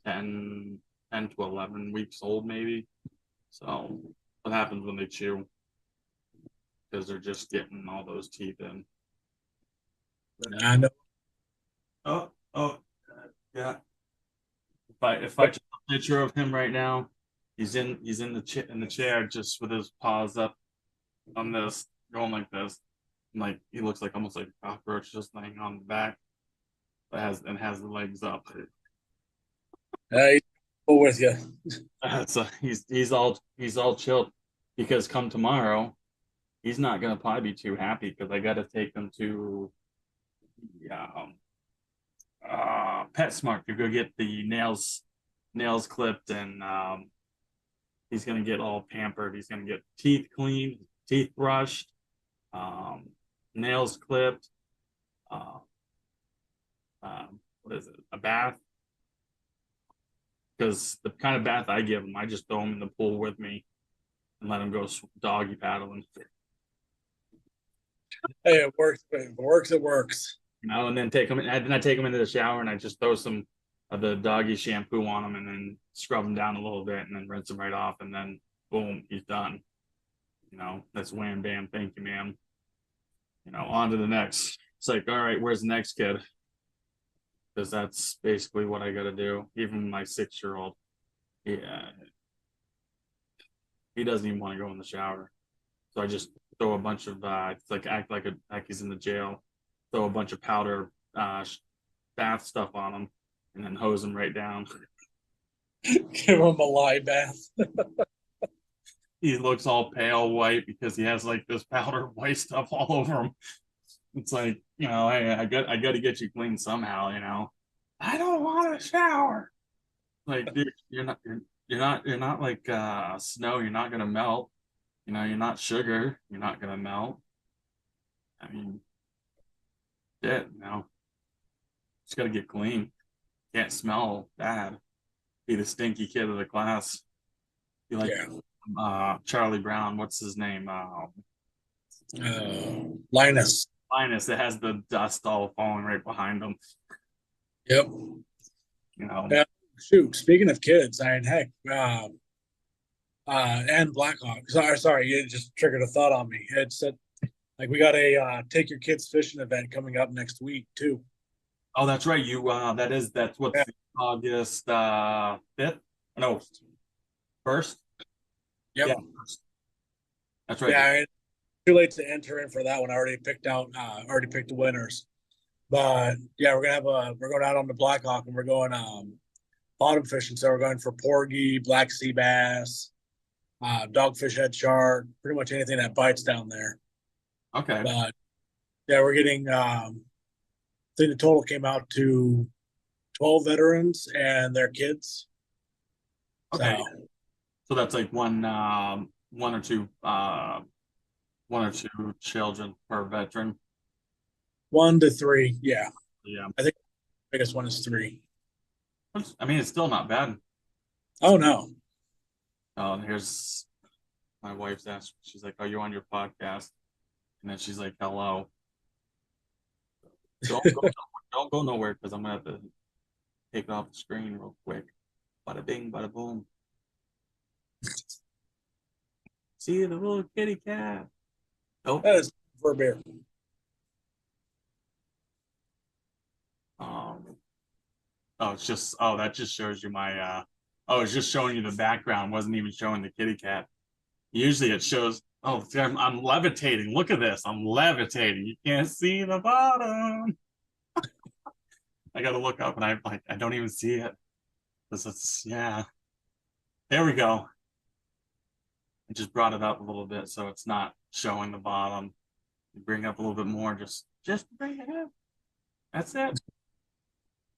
10 to 11 weeks old, maybe. So, what happens when they chew? Because they're just getting all those teeth in. I know. Yeah. If I took a picture of him right now, he's in the chair just with his paws up on this, going like this. Like he looks like almost like a cockroach just laying on the back. Has the legs up. Hey, go with you. So he's all chilled, because come tomorrow, he's not gonna probably be too happy, because I got to take him to PetSmart to go get the nails clipped, and he's gonna get all pampered. He's gonna get teeth cleaned, teeth brushed, nails clipped. What is it? A bath? Because the kind of bath I give him, I just throw him in the pool with me and let him go doggy paddling. Hey, it works. It works. It works. You know, and then I take him into the shower, and I just throw some of the doggy shampoo on him, and then scrub him down a little bit, and then rinse him right off, and then boom, he's done. You know, that's wham bam, thank you, ma'am. You know, on to the next. It's like, all right, where's the next kid? Because that's basically what I got to do. Even my 6-year-old, yeah, he doesn't even want to go in the shower, so I just throw a bunch of it's like act like he's in the jail. Throw a bunch of powder bath stuff on him, and then hose him right down. Give him a lye bath. He looks all pale white because he has like this powder white stuff all over him. It's like, you know, hey, I got to get you clean somehow. You know, I don't want a shower. Like, dude, you're not like snow. You're not gonna melt. You know, you're not sugar. You're not gonna melt. I mean, you know, just gotta get clean. Can't smell bad. Be the stinky kid of the class. Be like Charlie Brown. What's his name? Linus. Linus. That has the dust all falling right behind him. Yep. You know. Yeah. Shoot. Speaking of kids, I mean, heck, and Blackhawk. Sorry, you just triggered a thought on me. It said, like, we got a take your kids fishing event coming up next week too. Oh, that's right. That's what's August 5th? No, 1st. Yep. Yeah, 1st. That's right. Yeah, too late to enter in for that one. I already picked the winners. But yeah, we're going out on the Blackhawk, and we're going bottom fishing. So we're going for porgy, black sea bass, dogfish head shark, pretty much anything that bites down there. Okay. But yeah, we're getting I think the total came out to 12 veterans and their kids. Okay. So that's like one or two 1 or 2 children per veteran. 1 to 3. Yeah. Yeah. I think the biggest one is 3. I mean, it's still not bad. Oh, no. Oh, and here's my wife's asked. She's like, "Are you on your podcast?" And then she's like, "Hello." Don't go nowhere because I'm gonna have to take it off the screen real quick. Bada bing, bada boom. See the little kitty cat. Nope. That is for a bear. Oh, it's just that just shows you my it's just showing you the background, wasn't even showing the kitty cat. Usually it shows see, I'm levitating. Look at this. I'm levitating. You can't see the bottom. I gotta look up and I don't even see it. Because it's There we go. I just brought it up a little bit so it's not showing the bottom. You bring it up a little bit more, just bring it up. That's it.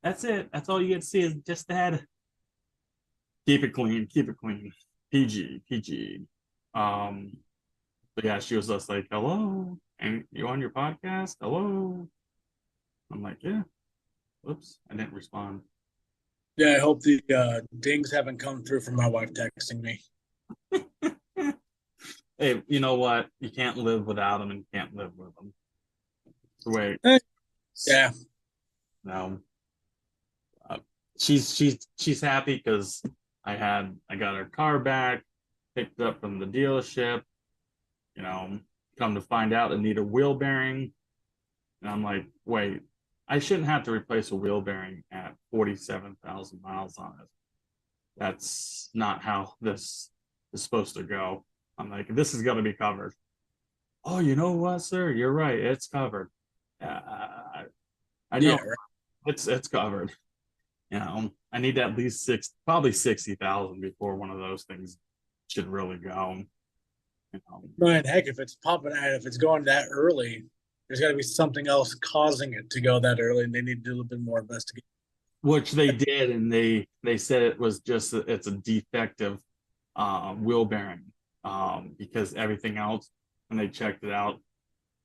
That's it. That's all you get to see is just the head. Keep it clean. Keep it clean. PG. PG. But yeah, she was just like, "Hello, and you on your podcast? Hello." I'm like, "Yeah." Oops, I didn't respond. Yeah, I hope the dings haven't come through from my wife texting me. Hey, you know what? You can't live without them, and you can't live with them. Wait. Yeah. No. She's happy because I got her car back, picked it up from the dealership. You know, come to find out, I need a wheel bearing, and I'm like, wait, I shouldn't have to replace a wheel bearing at 47,000 miles on it. That's not how this is supposed to go. I'm like, this is going to be covered. Oh, you know what, sir? You're right. It's covered. I know Yeah, right. it's covered. You know, I need at least probably 60,000 before one of those things should really go. You know, Man, heck, if it's popping out, if it's going that early, there's got to be something else causing it to go that early, and they need to do a little bit more investigation. which they did, and they said it was just it's a defective wheel bearing because everything else when they checked it out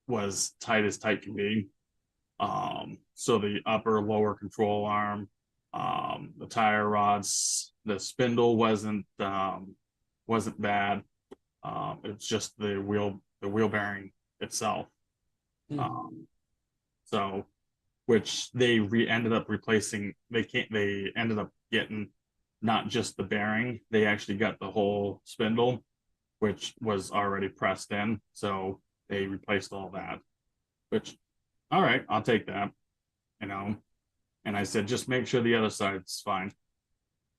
was tight as tight can be. So the upper lower control arm, the tire rods, the spindle wasn't bad. It's just the wheel bearing itself. So which they ended up replacing. They ended up getting not just the bearing, they actually got the whole spindle, which was already pressed in. So they replaced all that, which, all right, I'll take that, you know. And I said, just make sure the other side's fine.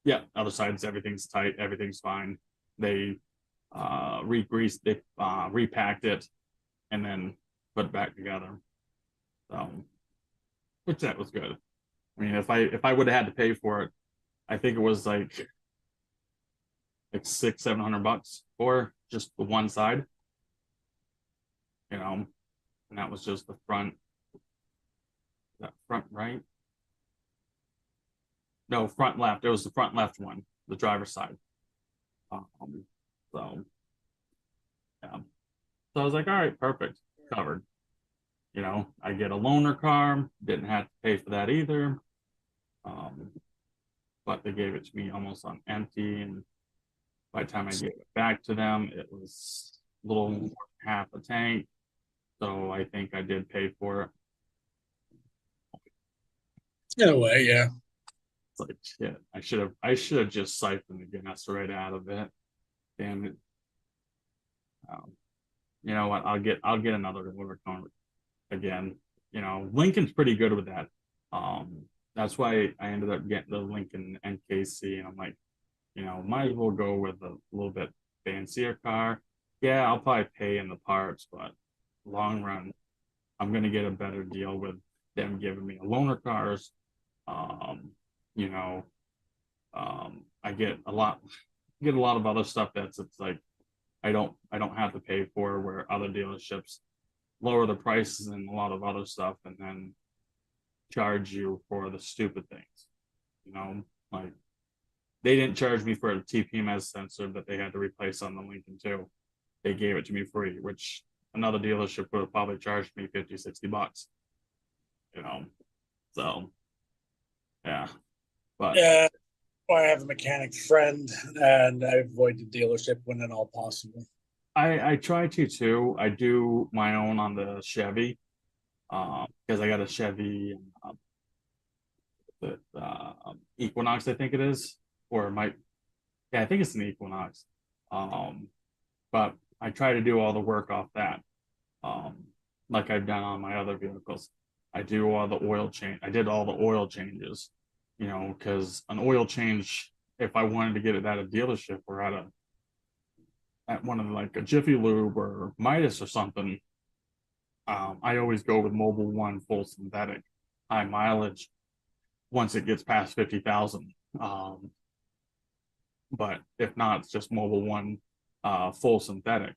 Yeah, other side's everything's tight, everything's fine. They re-greased, they repacked it, and then put it back together. So, which that was good. I mean, if I would have had to pay for it, I think it was like $600-700 for just the one side, you know, and that was just the front. That front right? No, front left. It was the front left one, the driver's side. So yeah. So I was like, all right, perfect, covered. You know, I get a loaner car, didn't have to pay for that either. But they gave it to me almost on empty, and by the time I gave it back to them, it was a little more than half a tank. So I think I did pay for it. In a way, yeah. It's like shit. I should have just siphoned the gas right out of it. Damn it. You know what? I'll get another delivery car again. You know, Lincoln's pretty good with that. That's why I ended up getting the Lincoln NKC, and I'm like, you know, might as well go with a little bit fancier car. Yeah, I'll probably pay in the parts, but long run, I'm gonna get a better deal with them giving me a loaner cars. You know, I get a lot of other stuff it's like I don't have to pay for, where other dealerships lower the prices and a lot of other stuff and then charge you for the stupid things. You know, like they didn't charge me for a TPMS sensor that they had to replace on the Lincoln too. They gave it to me free, which another dealership would have probably charged me $50-$60, so yeah. But Yeah, I have a mechanic friend, and I avoid the dealership when at all possible. I try to too. I do my own on the Chevy, because I got a Chevy, the Equinox, I think it is, or it might, yeah, I think it's an Equinox. But I try to do all the work off that, like I've done on my other vehicles. I do all the oil change. I did all the oil changes, because an oil change, if I wanted to get it at a dealership or at one of like a Jiffy Lube or Midas or something, I always go with Mobile One full synthetic, high mileage. Once it gets past 50,000, but if not, it's just Mobile One, full synthetic.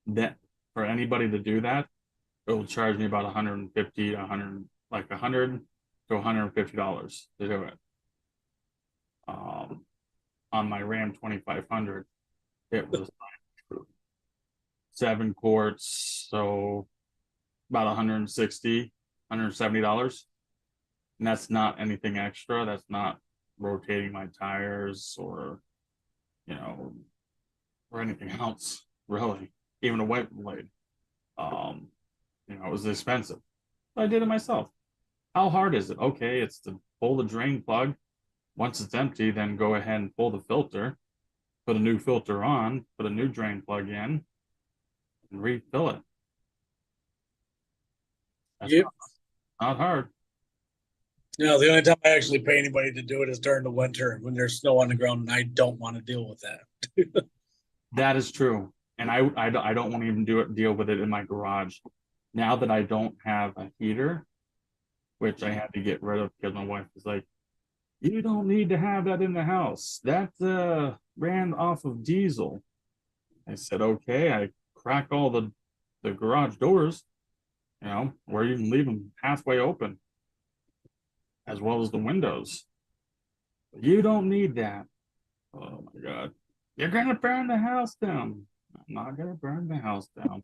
That for anybody to do that, it will charge me about 150 to 100, like 100 to $150 to do it. On my Ram 2500, it was 7 quarts, so about 160, $170. And that's not anything extra. That's not rotating my tires or, or anything else, really. Even a wiper blade. It was expensive. But I did it myself. How hard is it? Okay, it's to pull the drain plug. Once it's empty, then go ahead and pull the filter, put a new filter on, put a new drain plug in, and refill it. That's Yep. not hard. The only time I actually pay anybody to do it is during the winter when there's snow on the ground, and I don't want to deal with that. That is true. And I don't want to even deal with it in my garage. Now that I don't have a heater, which I had to get rid of because my wife was like, you don't need to have that in the house. That ran off of diesel. I said, okay. I crack all the garage doors, or even leave them halfway open, as well as the windows. You don't need that. Oh my God. You're gonna burn the house down. I'm not gonna burn the house down.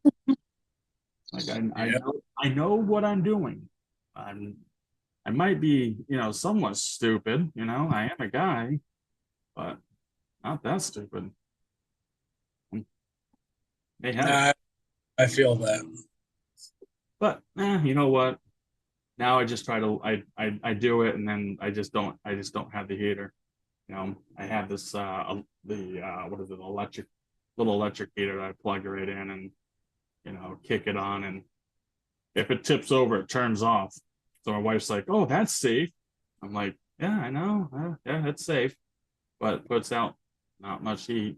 Like I know what I'm doing. I might be, somewhat stupid, I am a guy, but not that stupid. They have, I feel that. but you know what? Now I just try to I do it, and then I just don't have the heater. I have this what is it, little electric heater that I plug right in and kick it on, and if it tips over, it turns off. So my wife's like, "Oh, that's safe." I'm like, "Yeah, I know. Yeah, it's safe, but it puts out not much heat.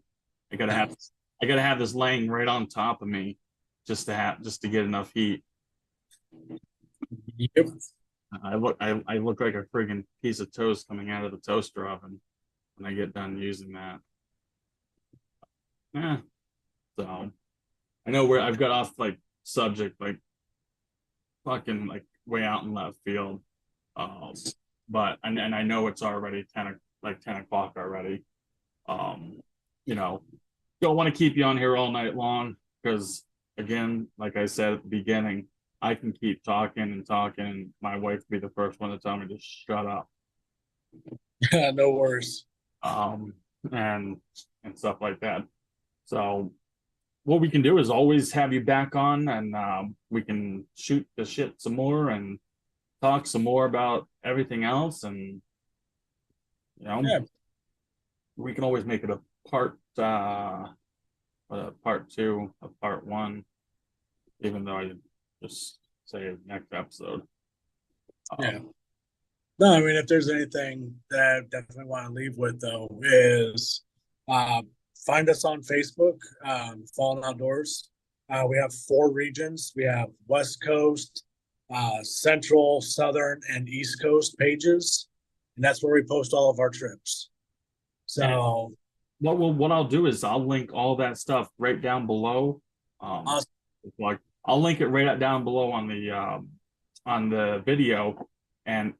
I gotta have this laying right on top of me just to get enough heat." Yep. I look like a friggin' piece of toast coming out of the toaster oven when I get done using that. Yeah. So I know where I've got off like subject, like fucking like way out in left field. But and I know it's already 10 o'clock already. Don't want to keep you on here all night long because again, like I said at the beginning, I can keep talking and talking, and my wife will be the first one to tell me to shut up. No worries. And stuff like that. So what we can do is always have you back on, and we can shoot the shit some more and talk some more about everything else, and we can always make it a part 2 of part 1, even though I just say next episode. Yeah. No, I mean, if there's anything that I definitely want to leave with, though, is find us on Facebook, Fallen Outdoors. We have 4 regions. We have West Coast, Central, Southern, and East Coast pages, and that's where we post all of our trips. So, what I'll do is I'll link all that stuff right down below. Awesome. Like I'll link it right down below on the video, and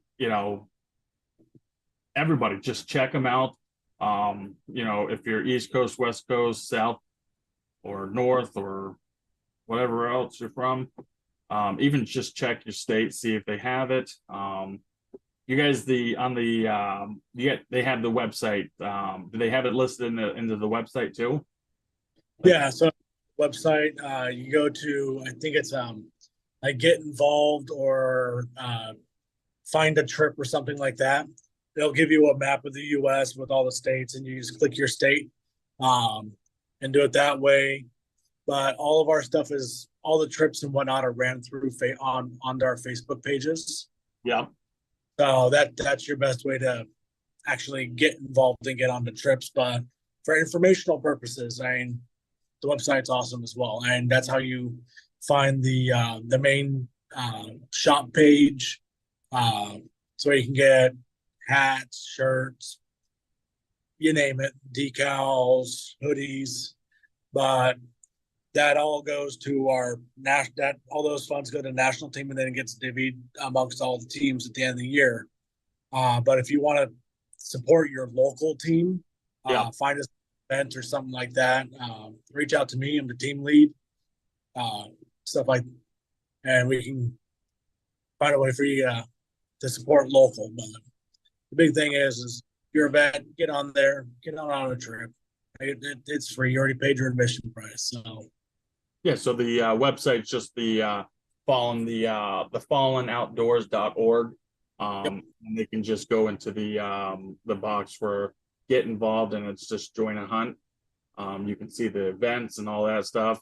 everybody just check them out. If you're East Coast, West Coast, South, or North, or whatever else you're from. Even just check your state, see if they have it. You guys, they have the website. Do they have it listed into the website too? Yeah, so website, you go to, I think it's like get involved or find a trip or something like that. They'll give you a map of the US with all the states, and you just click your state and do it that way. But all of our stuff is, all the trips and whatnot are ran through on our Facebook pages. Yeah. So that's your best way to actually get involved and get on the trips. But for informational purposes, I mean, the website's awesome as well, and that's how you find the main shop page, so you can get hats, shirts, you name it, decals, hoodies. But that all goes to our all those funds go to the national team, and then it gets divvied amongst all the teams at the end of the year. But if you want to support your local team, find us an event or something like that, reach out to me. I'm the team lead, stuff like, and we can find a way for you to support local. But the big thing is you're a vet, get on there, get on a trip. It's free. You already paid your admission price. So yeah, so the website's just the fallenoutdoors.org. And they can just go into the box for get involved, and it's just join a hunt. You can see the events and all that stuff.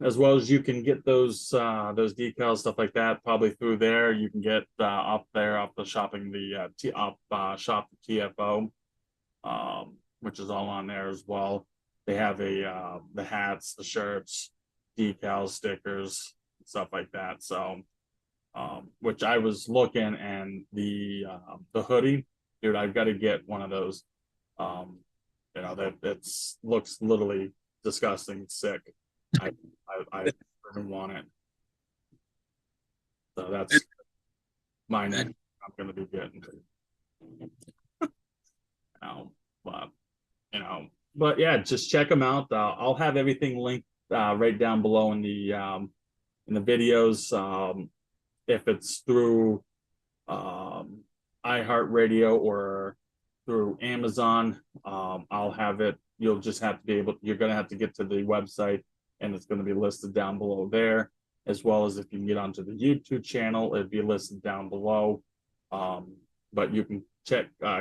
As well as you can get those decals, stuff like that, probably through there. You can get up the shopping, shop the TFO, which is all on there as well. They have the hats, the shirts, decals, stickers, stuff like that. So, which I was looking, and the hoodie, dude, I've got to get one of those. That looks literally disgusting, sick. I really want it. So that's mine. I'm going to be getting. But yeah, just check them out. I'll have everything linked right down below in the videos. If it's through iHeartRadio or through Amazon, I'll have it. You're going to have to get to the website, and it's going to be listed down below there, as well as if you can get onto the YouTube channel, it'd be listed down below. But you can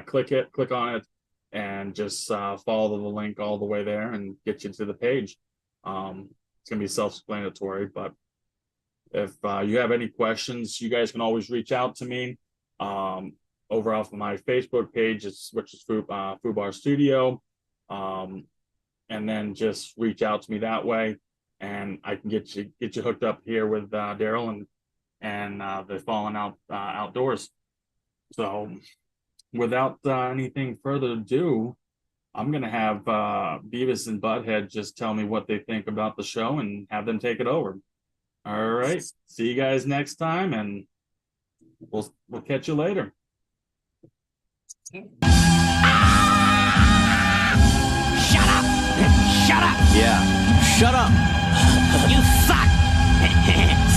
click on it, and just follow the link all the way there and get you to the page. It's going to be self-explanatory, but if you have any questions, you guys can always reach out to me over off of my Facebook page, which is Fubar Studio. And then just reach out to me that way, and I can get you hooked up here with Darriel and the Fallen Outdoors. So without anything further ado, I'm gonna have Beavis and Butthead just tell me what they think about the show and have them take it over. All right, see you guys next time, and we'll catch you later. Shut up! Yeah, shut up! You suck!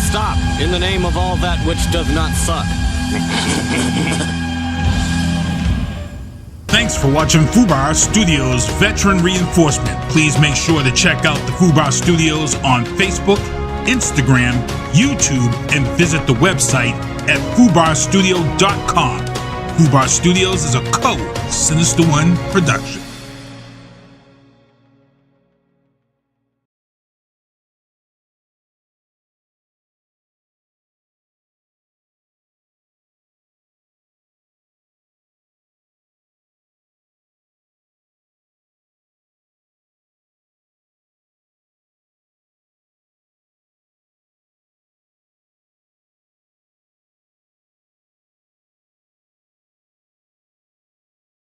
Stop, in the name of all that which does not suck. Thanks for watching Fubar Studios Veteran Reinforcement. Please make sure to check out the Fubar Studios on Facebook, Instagram, YouTube, and visit the website at fubarstudio.com. Fubar Studios is a Sinista1 Production.